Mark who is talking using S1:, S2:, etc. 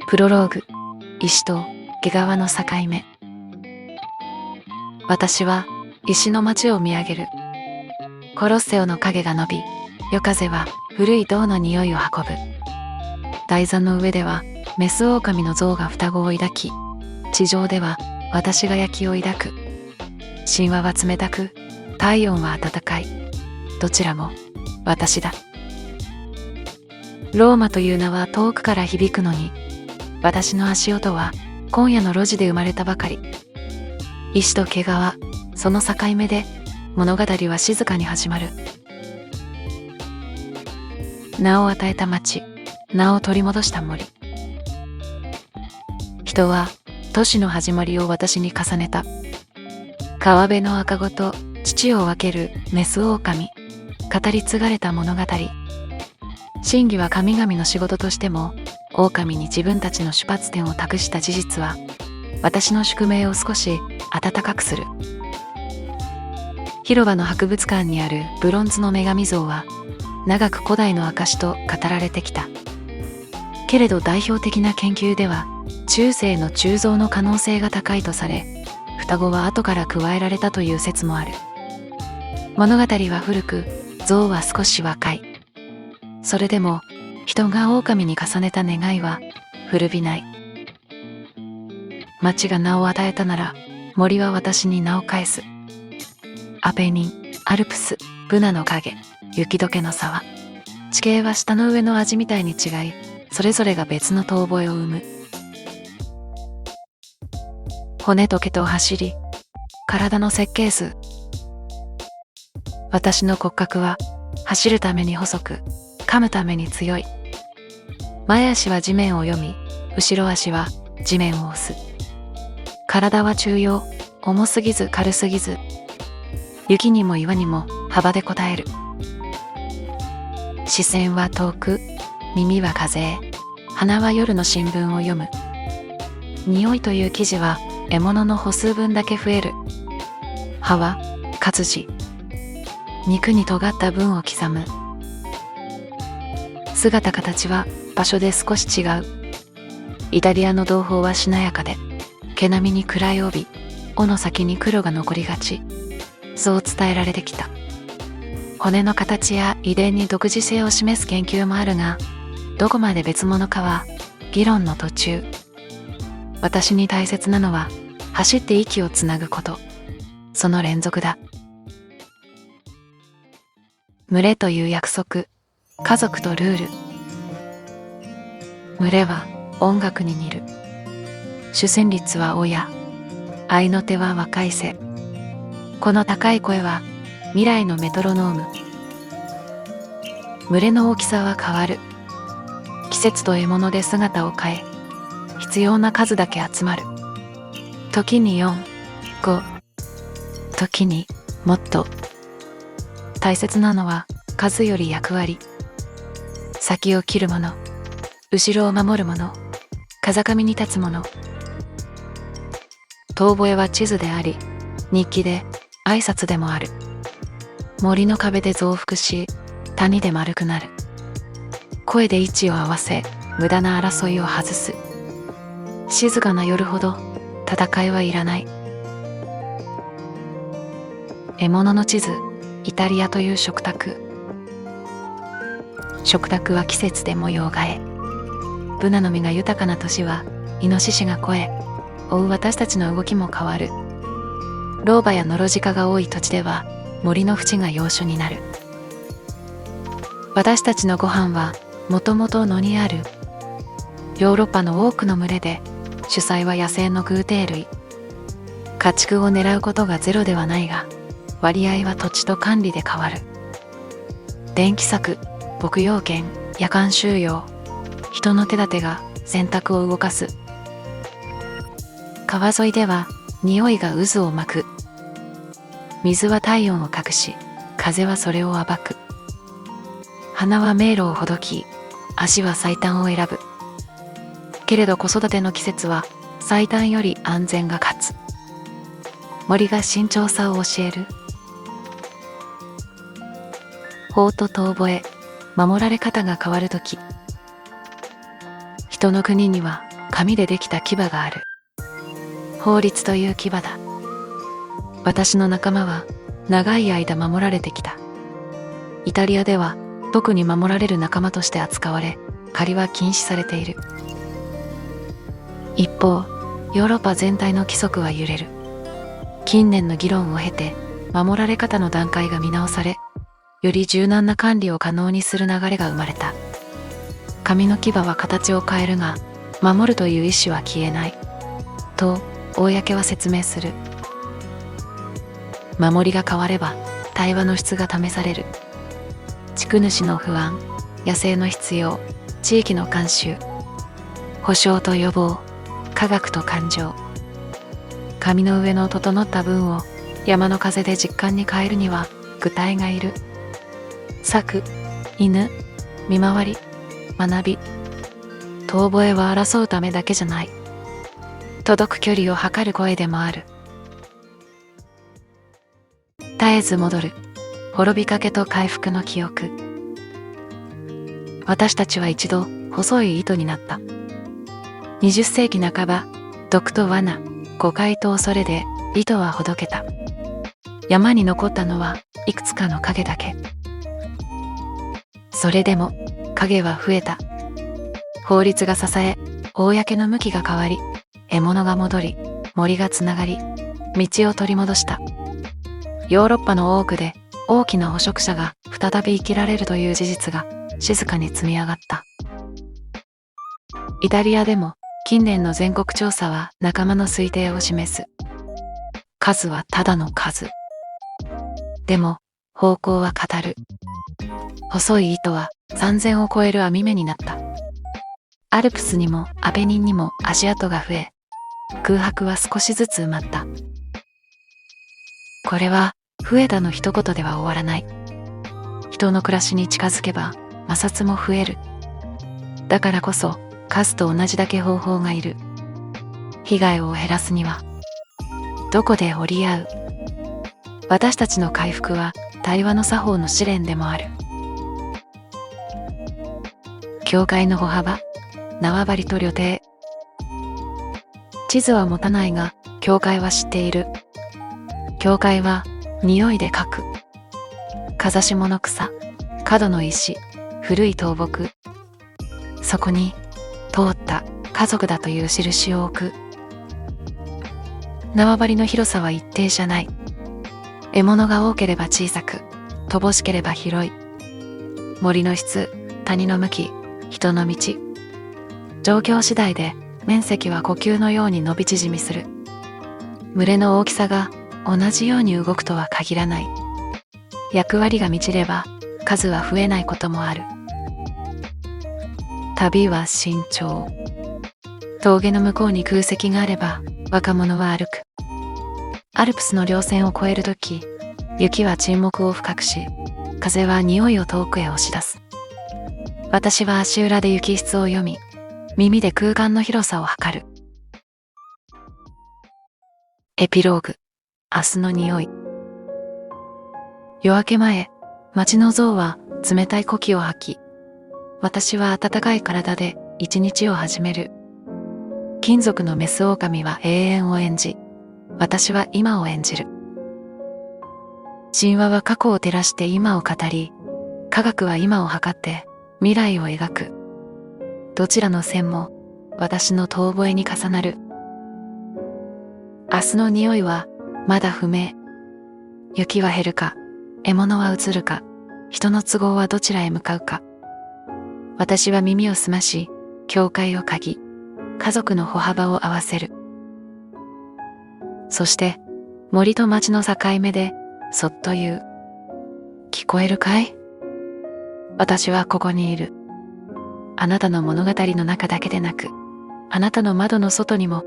S1: プロローグ、石と毛皮の境目。私は石の街を見上げる。コロッセオの影が伸び、夜風は古い銅の匂いを運ぶ。台座の上ではメス狼の象が双子を抱き、地上では私が焼きを抱く。神話は冷たく、体温は暖かい。どちらも私だ。ローマという名は遠くから響くのに、私の足音は今夜の路地で生まれたばかり。石と毛皮、その境目で物語は静かに始まる。名を与えた町、名を取り戻した森。人は都市の始まりを私に重ねた。川辺の赤子と乳を分けるメス狼、語り継がれた物語。真偽は神々の仕事としても、狼に自分たちの出発点を託した事実は、私の宿命を少し温かくする。広場の博物館にあるブロンズの女神像は、長く古代の証と語られてきた。けれど代表的な研究では、中世の鋳造の可能性が高いとされ、双子は後から加えられたという説もある。物語は古く、像は少し若い。それでも人が狼に重ねた願いは古びない。町が名を与えたなら、森は私に名を返す。アペニン、アルプス、ブナの影、雪解けの沢。地形は下の上の味みたいに違い、それぞれが別の遠吠えを生む。骨と毛と走り、体の設計図。私の骨格は走るために細く、噛むために強い。前足は地面を読み、後ろ足は地面を押す。体は中庸、重すぎず軽すぎず、雪にも岩にも幅で答える。視線は遠く、耳は風へ、鼻は夜の新聞を読む。匂いという生地は獲物の歩数分だけ増える。歯は活字、肉に尖った分を刻む。姿形は場所で少し違う。イタリアの同胞はしなやかで、毛並みに暗い帯、尾の先に黒が残りがち。そう伝えられてきた。骨の形や遺伝に独自性を示す研究もあるが、どこまで別物かは議論の途中。私に大切なのは、走って息をつなぐこと。その連続だ。群れという約束、家族とルール。群れは音楽に似る。主旋律は親、合いの手は若い瀬。この高い声は未来のメトロノーム。群れの大きさは変わる。季節と獲物で姿を変え、必要な数だけ集まる。時に4、5、時にもっと。大切なのは数より役割。先を切るもの、後ろを守るもの、風上に立つもの。遠吠えは地図であり、日記で挨拶でもある。森の壁で増幅し、谷で丸くなる。声で位置を合わせ、無駄な争いを外す。静かな夜ほど戦いはいらない。獲物の地図、イタリアという食卓。食卓は季節で模様替え。ブナの実が豊かな年はイノシシが肥え、追う私たちの動きも変わる。老婆やノロジカが多い土地では森の淵が要所になる。私たちのご飯はもともと野にある。ヨーロッパの多くの群れで主菜は野生の偶蹄類。家畜を狙うことがゼロではないが、割合は土地と管理で変わる。電気柵、牧羊犬、夜間収容、人の手立てが選択を動かす。川沿いでは匂いが渦を巻く。水は体温を隠し、風はそれを暴く。鼻は迷路をほどき、足は最短を選ぶ。けれど子育ての季節は最短より安全が勝つ。森が慎重さを教える。法と遠吠え、守られ方が変わるとき。人の国には紙でできた牙がある。法律という牙だ。私の仲間は長い間守られてきた。イタリアでは特に守られる仲間として扱われ、狩りは禁止されている。一方、ヨーロッパ全体の規則は揺れる。近年の議論を経て、守られ方の段階が見直され、より柔軟な管理を可能にする流れが生まれた。紙の牙は形を変えるが、守るという意思は消えない。と、公は説明する。守りが変われば、対話の質が試される。地区主の不安、野生の必要、地域の慣習、保障と予防、科学と感情。紙の上の整った文を山の風で実感に変えるには具体がいる。策、犬、見回り、学び。遠吠えは争うためだけじゃない。届く距離を測る声でもある。絶えず戻る。滅びかけと回復の記憶。私たちは一度細い糸になった。20世紀半ば、毒と罠、誤解と恐れで糸はほどけた。山に残ったのはいくつかの影だけ。それでも影は増えた。法律が支え、公の向きが変わり、獲物が戻り、森がつながり、道を取り戻した。ヨーロッパの多くで大きな捕食者が再び生きられるという事実が静かに積み上がった。イタリアでも近年の全国調査は仲間の推定を示す。数はただの数。でも方向は語る。細い糸は3000を超える網目になった。アルプスにもアペニンにも足跡が増え、空白は少しずつ埋まった。これは増えたの一言では終わらない。人の暮らしに近づけば摩擦も増える。だからこそ数と同じだけ方法がいる。被害を減らすにはどこで折り合う。私たちの回復は対話の作法の試練でもある。教会の歩幅、縄張りと旅程。地図は持たないが教会は知っている。教会は匂いで書く。風下の草、角の石、古い倒木。そこに通った家族だという印を置く。縄張りの広さは一定じゃない。獲物が多ければ小さく、乏しければ広い。森の質、谷の向き、人の道。状況次第で面積は呼吸のように伸び縮みする。群れの大きさが同じように動くとは限らない。役割が満ちれば数は増えないこともある。旅は慎重。峠の向こうに空席があれば若者は歩く。アルプスの稜線を越えるとき、雪は沈黙を深くし、風は匂いを遠くへ押し出す。私は足裏で雪質を読み、耳で空間の広さを測る。エピローグ、明日の匂い。夜明け前、街の象は冷たい呼気を吐き、私は温かい体で一日を始める。金属のメス狼は永遠を演じ、私は今を演じる。神話は過去を照らして今を語り、科学は今を測って未来を描く。どちらの線も私の遠吠えに重なる。明日の匂いはまだ不明。雪は減るか、獲物は移るか、人の都合はどちらへ向かうか。私は耳を澄まし、教会を嗅ぎ、家族の歩幅を合わせる。そして森と町の境目でそっと言う。聞こえるかい？私はここにいる。あなたの物語の中だけでなく、あなたの窓の外にも